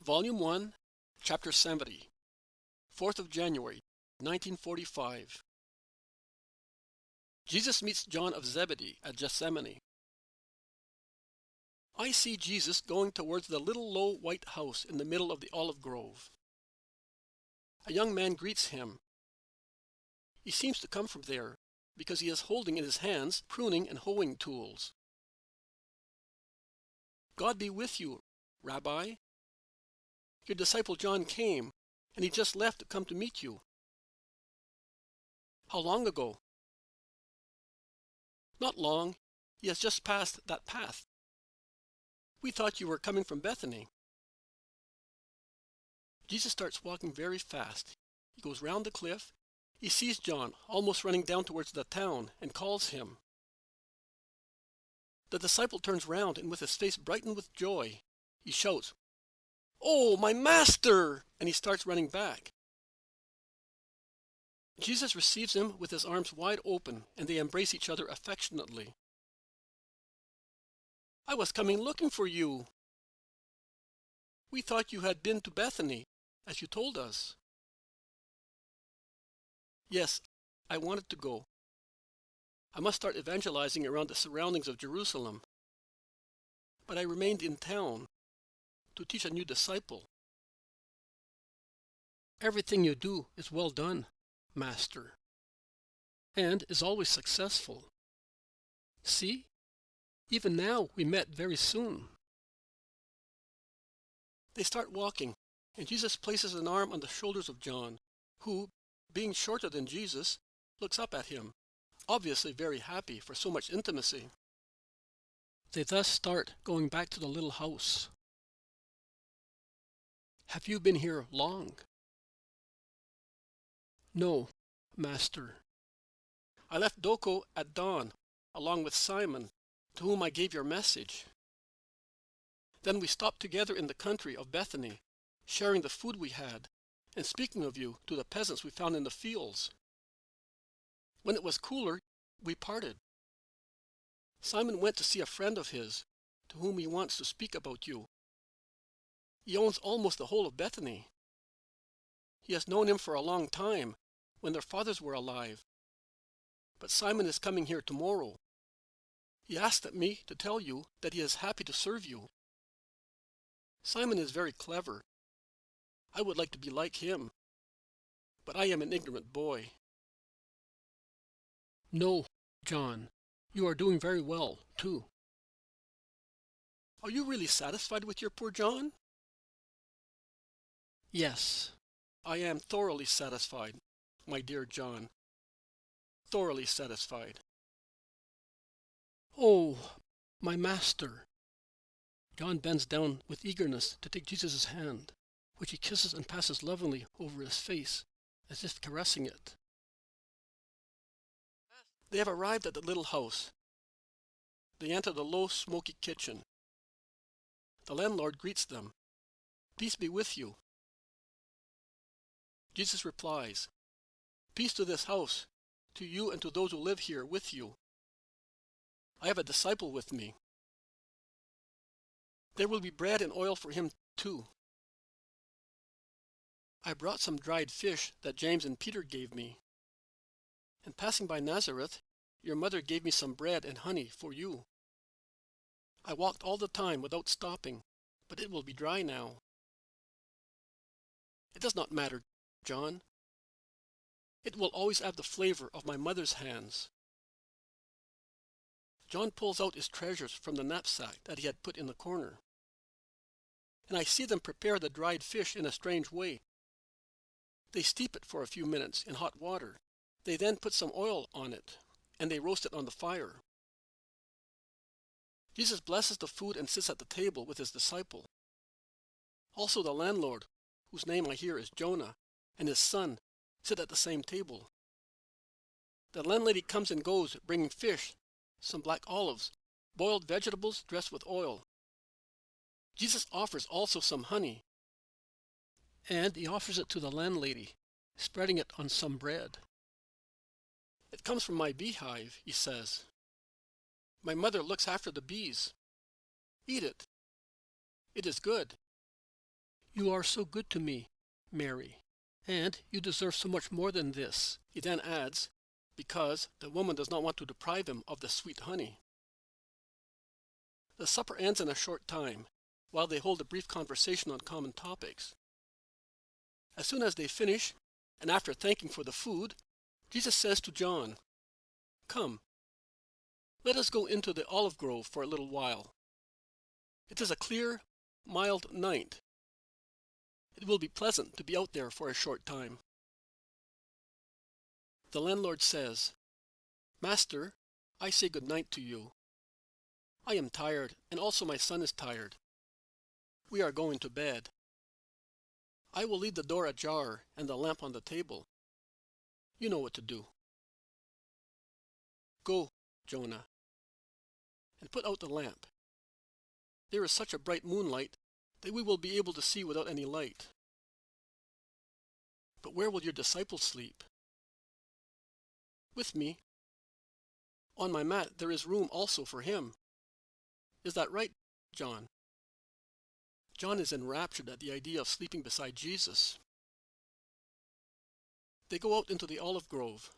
Volume 1, Chapter 70, 4th of January, 1945. Jesus meets John of Zebedee at Gethsemane. I see Jesus going towards the little low white house in the middle of the olive grove. A young man greets him. He seems to come from there because he is holding in his hands pruning and hoeing tools. God be with you, Rabbi. Your disciple John came, and he just left to come to meet you. How long ago? Not long. He has just passed that path. We thought you were coming from Bethany. Jesus starts walking very fast. He goes round the cliff. He sees John almost running down towards the town and calls him. The disciple turns round and with his face brightened with joy, he shouts, "Oh, my master!" and he starts running back. Jesus receives him with his arms wide open and they embrace each other affectionately. "I was coming looking for you. We thought you had been to Bethany, as you told us." "Yes, I wanted to go. I must start evangelizing around the surroundings of Jerusalem. But I remained in town to teach a new disciple." "Everything you do is well done, Master, and is always successful. See, even now we met very soon." They start walking, and Jesus places an arm on the shoulders of John, who, being shorter than Jesus, looks up at him, obviously very happy for so much intimacy. They thus start going back to the little house. "Have you been here long?" "No, Master. I left Doko at dawn, along with Simon, to whom I gave your message. Then we stopped together in the country of Bethany, sharing the food we had, and speaking of you to the peasants we found in the fields. When it was cooler, we parted. Simon went to see a friend of his, to whom he wants to speak about you. He owns almost the whole of Bethany. He has known him for a long time, when their fathers were alive. But Simon is coming here tomorrow. He asked me to tell you that he is happy to serve you. Simon is very clever. I would like to be like him, but I am an ignorant boy." "No, John, you are doing very well, too." "Are you really satisfied with your poor John?" "Yes, I am thoroughly satisfied, my dear John. Thoroughly satisfied." "Oh, my master." John bends down with eagerness to take Jesus' hand, which he kisses and passes lovingly over his face, as if caressing it. They have arrived at the little house. They enter the low, smoky kitchen. The landlord greets them. "Peace be with you." Jesus replies, "Peace to this house, to you and to those who live here with you. I have a disciple with me. There will be bread and oil for him too. I brought some dried fish that James and Peter gave me. And passing by Nazareth, your mother gave me some bread and honey for you. I walked all the time without stopping, but it will be dry now. It does not matter, John. It will always have the flavor of my mother's hands." John pulls out his treasures from the knapsack that he had put in the corner. And I see them prepare the dried fish in a strange way. They steep it for a few minutes in hot water. They then put some oil on it, and they roast it on the fire. Jesus blesses the food and sits at the table with his disciple. Also the landlord, whose name I hear is Jonah, and his son sit at the same table. The landlady comes and goes, bringing fish, some black olives, boiled vegetables dressed with oil. Jesus offers also some honey, and he offers it to the landlady, spreading it on some bread. "It comes from my beehive," he says. "My mother looks after the bees. Eat it. It is good. "You are so good to me, Mary, and you deserve so much more than this," he then adds, because the woman does not want to deprive him of the sweet honey. The supper ends in a short time, while they hold a brief conversation on common topics. As soon as they finish, and after thanking for the food, Jesus says to John, "Come, let us go into the olive grove for a little while. It is a clear, mild night. It will be pleasant to be out there for a short time." The landlord says, "Master, I say good night to you. I am tired, and also my son is tired. We are going to bed. I will leave the door ajar and the lamp on the table. You know what to do. Go, Jonah, and put out the lamp. There is such a bright moonlight that we will be able to see without any light. But where will your disciples sleep?" "With me. On my mat there is room also for him. Is that right, John?" John is enraptured at the idea of sleeping beside Jesus. They go out into the olive grove.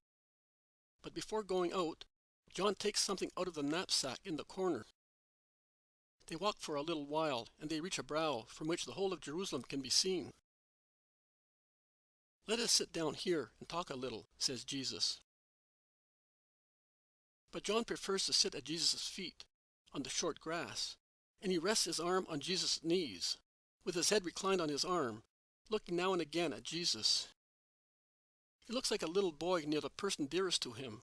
But before going out, John takes something out of the knapsack in the corner. They walk for a little while, and they reach a brow from which the whole of Jerusalem can be seen. "Let us sit down here and talk a little," says Jesus. But John prefers to sit at Jesus' feet, on the short grass, and he rests his arm on Jesus' knees, with his head reclined on his arm, looking now and again at Jesus. He looks like a little boy near the person dearest to him.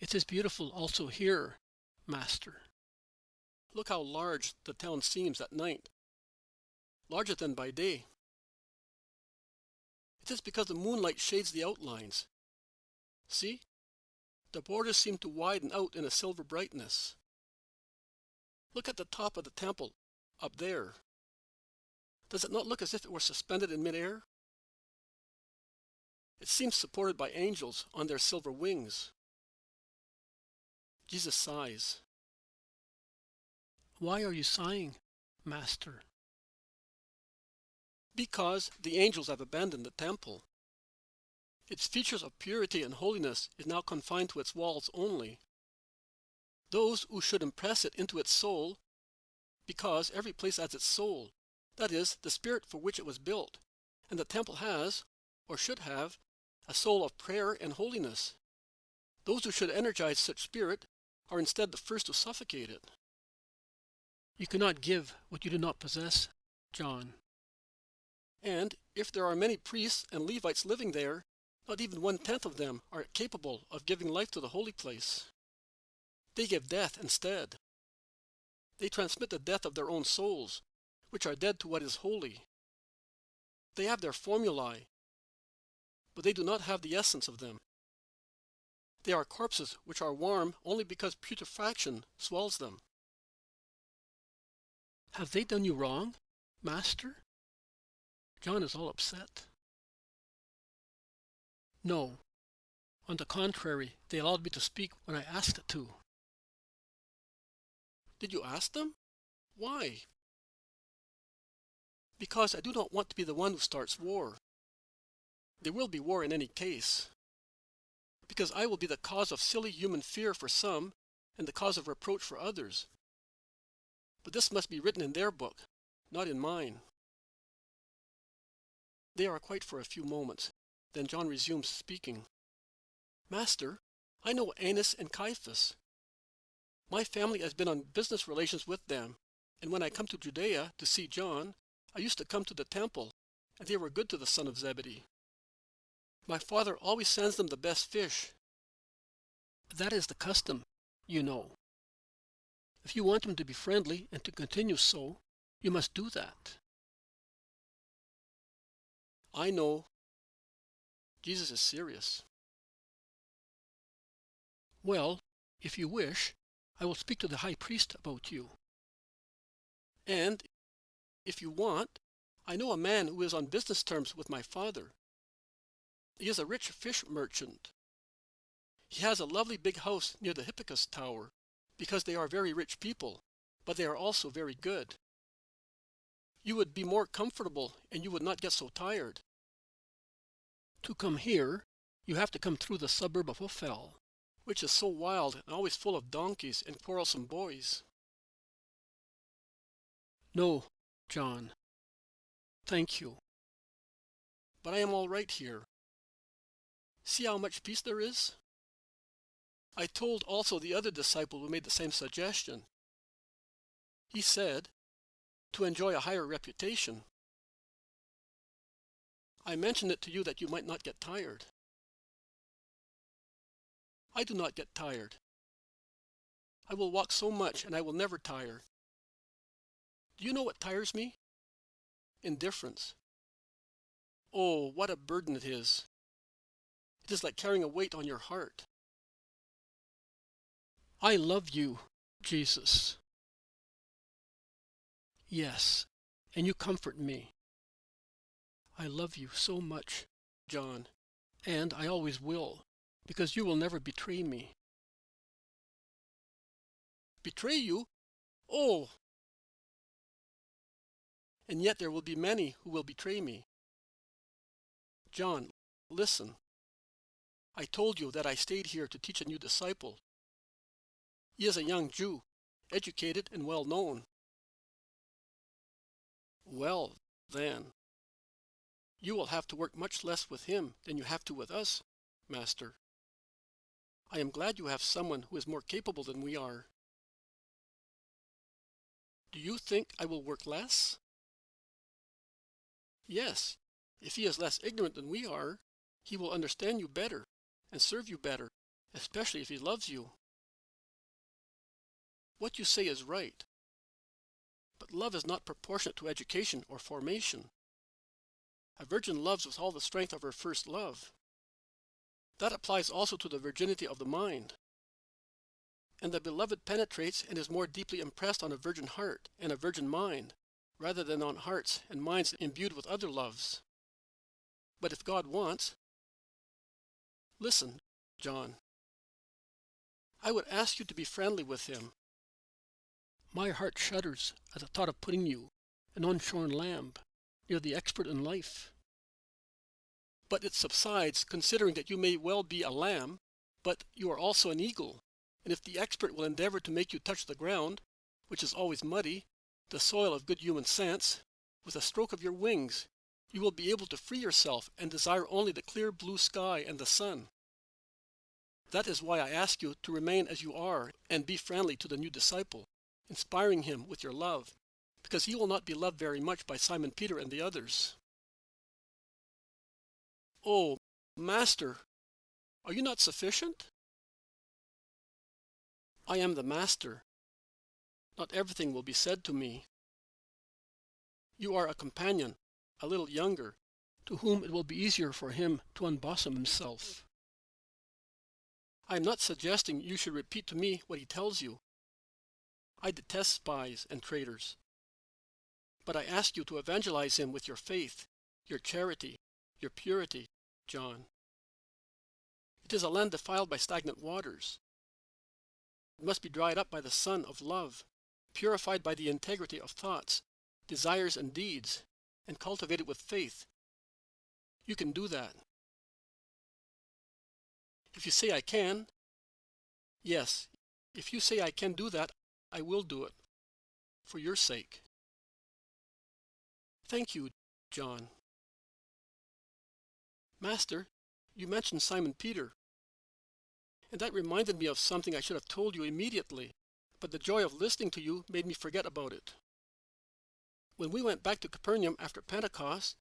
"It is beautiful also here, Master. Look how large the town seems at night, larger than by day. It is because the moonlight shades the outlines. See, the borders seem to widen out in a silver brightness. Look at the top of the temple, up there. Does it not look as if it were suspended in midair? It seems supported by angels on their silver wings." Jesus sighs. "Why are you sighing, Master?" "Because the angels have abandoned the temple. Its features of purity and holiness is now confined to its walls only. Those who should impress it into its soul, because every place has its soul, that is, the spirit for which it was built, and the temple has, or should have, a soul of prayer and holiness. Those who should energize such spirit are instead the first to suffocate it." "You cannot give what you do not possess, John." "And if there are many priests and Levites living there, not even 1/10 of them are capable of giving life to the holy place. They give death instead. They transmit the death of their own souls, which are dead to what is holy. They have their formulae, but they do not have the essence of them. They are corpses which are warm only because putrefaction swells them." "Have they done you wrong, Master?" John is all upset. "No. On the contrary, they allowed me to speak when I asked it to." "Did you ask them? Why?" "Because I do not want to be the one who starts war. There will be war in any case. Because I will be the cause of silly human fear for some, and the cause of reproach for others. But this must be written in their book, not in mine." They are quiet for a few moments. Then John resumes speaking. "Master, I know Annas and Caiaphas. My family has been on business relations with them, and when I come to Judea to see John, I used to come to the temple, and they were good to the son of Zebedee. My father always sends them the best fish. That is the custom, you know. If you want him to be friendly and to continue so, you must do that." "I know." Jesus is serious. "Well, if you wish, I will speak to the high priest about you. And, if you want, I know a man who is on business terms with my father. He is a rich fish merchant. He has a lovely big house near the Hippicus Tower, because they are very rich people, but they are also very good. You would be more comfortable and you would not get so tired. To come here, you have to come through the suburb of Ophel, which is so wild and always full of donkeys and quarrelsome boys. No, John. Thank you. But I am all right here. See how much peace there is? I told also the other disciple who made the same suggestion. He said, to enjoy a higher reputation. I mentioned it to you that you might not get tired. I do not get tired. I will walk so much and I will never tire. Do you know what tires me? Indifference. Oh, what a burden it is. It is like carrying a weight on your heart. I love you, Jesus. Yes, and you comfort me. I love you so much, John, and I always will, because you will never betray me. Betray you? Oh! And yet there will be many who will betray me. John, listen. I told you that I stayed here to teach a new disciple. He is a young Jew, educated and well known. Well, then, you will have to work much less with him than you have to with us, Master. I am glad you have someone who is more capable than we are. Do you think I will work less? Yes, if he is less ignorant than we are, he will understand you better and serve you better, especially if he loves you. What you say is right, but love is not proportionate to education or formation. A virgin loves with all the strength of her first love. That applies also to the virginity of the mind. And the beloved penetrates and is more deeply impressed on a virgin heart and a virgin mind, rather than on hearts and minds imbued with other loves. But if God wants... Listen, John. I would ask you to be friendly with him. My heart shudders at the thought of putting you, an unshorn lamb, near the expert in life. But it subsides, considering that you may well be a lamb, but you are also an eagle, and if the expert will endeavor to make you touch the ground, which is always muddy, the soil of good human sense, with a stroke of your wings, you will be able to free yourself and desire only the clear blue sky and the sun. That is why I ask you to remain as you are and be friendly to the new disciple, inspiring him with your love, because he will not be loved very much by Simon Peter and the others. Oh, Master, are you not sufficient? I am the Master. Not everything will be said to me. You are a companion, a little younger, to whom it will be easier for him to unbosom himself. I am not suggesting you should repeat to me what he tells you. I detest spies and traitors. But I ask you to evangelize him with your faith, your charity, your purity, John. It is a land defiled by stagnant waters. It must be dried up by the sun of love, purified by the integrity of thoughts, desires, and deeds, and cultivated with faith. You can do that. If you say I can, yes, if you say I can do that, I will do it, for your sake. Thank you, John. Master, you mentioned Simon Peter, and that reminded me of something I should have told you immediately, but the joy of listening to you made me forget about it. When we went back to Capernaum after Pentecost,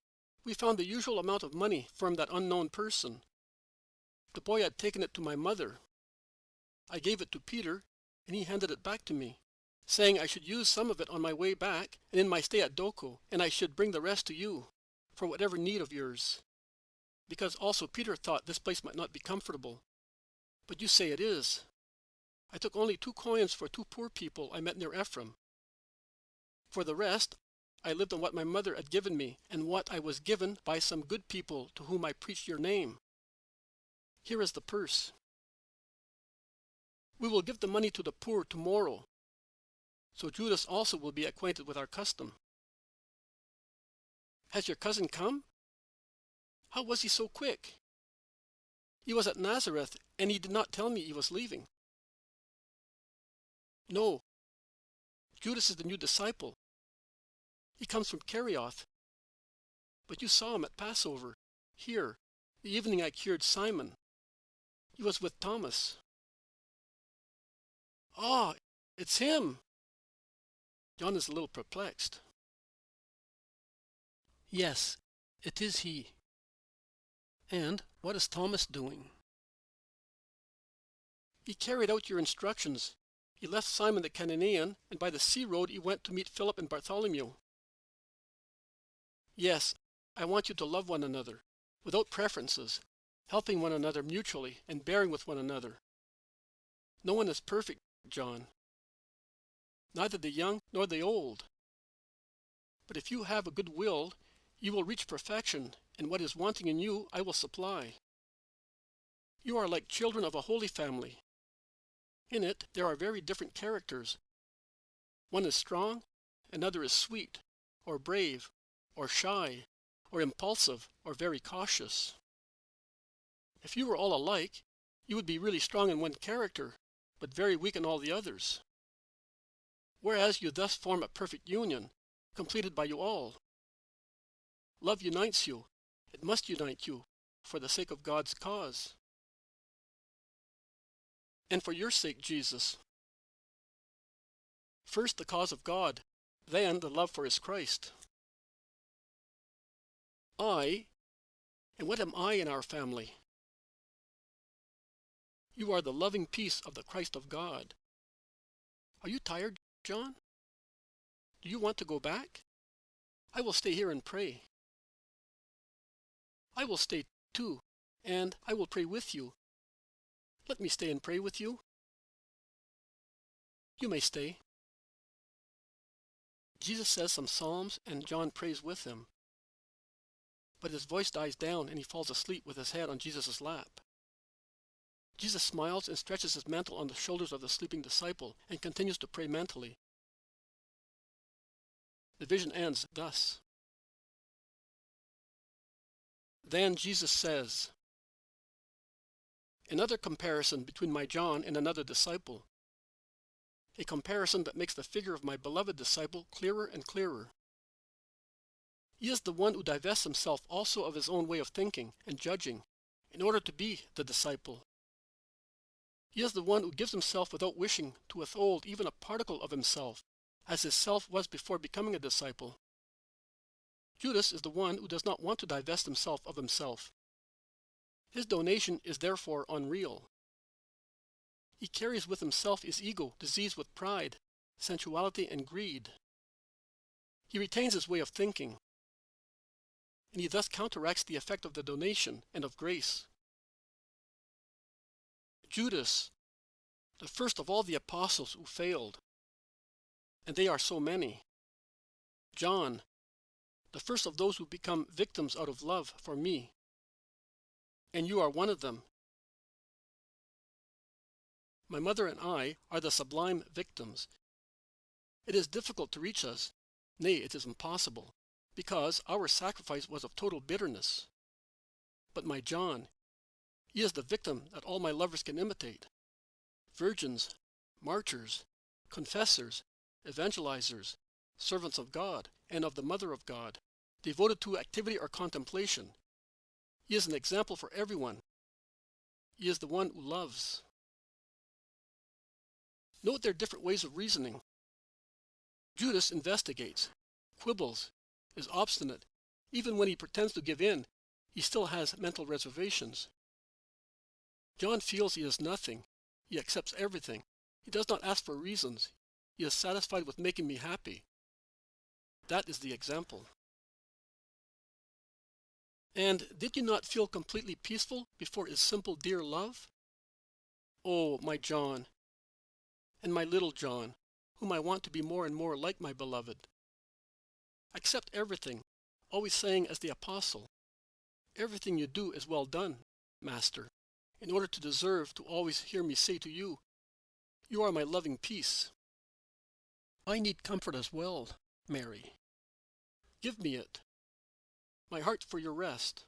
we found the usual amount of money from that unknown person. The boy had taken it to my mother. I gave it to Peter, and he handed it back to me, saying I should use some of it on my way back and in my stay at Doko, and I should bring the rest to you, for whatever need of yours. Because also Peter thought this place might not be comfortable. But you say it is. I took only 2 coins for 2 poor people I met near Ephraim. For the rest, I lived on what my mother had given me, and what I was given by some good people to whom I preached your name. Here is the purse. We will give the money to the poor tomorrow, so Judas also will be acquainted with our custom. Has your cousin come? How was he so quick? He was at Nazareth, and he did not tell me he was leaving. No, Judas is the new disciple. He comes from Kerioth. But you saw him at Passover, here, the evening I cured Simon. He was with Thomas. Ah, it's him! John is a little perplexed. Yes, it is he. And what is Thomas doing? He carried out your instructions. He left Simon the Cananean, and by the sea road he went to meet Philip and Bartholomew. Yes, I want you to love one another, without preferences, helping one another mutually and bearing with one another. No one is perfect, John. Neither the young nor the old. But if you have a good will, you will reach perfection, and what is wanting in you I will supply. You are like children of a holy family. In it there are very different characters. One is strong, another is sweet, or brave, or shy, or impulsive, or very cautious. If you were all alike, you would be really strong in one character, but very weak in all the others. Whereas you thus form a perfect union, completed by you all. Love unites you. It must unite you, for the sake of God's cause. And for your sake, Jesus. First the cause of God, then the love for his Christ. And what am I in our family? You are the loving peace of the Christ of God. Are you tired, John? Do you want to go back? I will stay here and pray. I will stay too, and I will pray with you. Let me stay and pray with you. You may stay. Jesus says some psalms, and John prays with him. But his voice dies down, and he falls asleep with his head on Jesus' lap. Jesus smiles and stretches his mantle on the shoulders of the sleeping disciple, and continues to pray mentally. The vision ends thus. Then Jesus says, another comparison between my John and another disciple. A comparison that makes the figure of my beloved disciple clearer and clearer. He is the one who divests himself also of his own way of thinking and judging, in order to be the disciple. He is the one who gives himself without wishing to withhold even a particle of himself, as his self was before becoming a disciple. Judas is the one who does not want to divest himself of himself. His donation is therefore unreal. He carries with himself his ego diseased with pride, sensuality, and greed. He retains his way of thinking, and he thus counteracts the effect of the donation and of grace. Judas, the first of all the apostles who failed, and they are so many. John, the first of those who become victims out of love for me, and you are one of them. My mother and I are the sublime victims. It is difficult to reach us, nay, it is impossible, because our sacrifice was of total bitterness. But my John, he is the victim that all my lovers can imitate. Virgins, martyrs, confessors, evangelizers, servants of God and of the Mother of God, devoted to activity or contemplation. He is an example for everyone. He is the one who loves. Note their different ways of reasoning. Judas investigates, quibbles, is obstinate. Even when he pretends to give in, he still has mental reservations. John feels he is nothing. He accepts everything. He does not ask for reasons. He is satisfied with making me happy. That is the example. And did you not feel completely peaceful before his simple dear love? Oh, my John, and my little John, whom I want to be more and more like my beloved. Accept everything, always saying as the apostle, everything you do is well done, Master, in order to deserve to always hear me say to you, you are my loving peace. I need comfort as well, Mary. Give me it. my heart for your rest.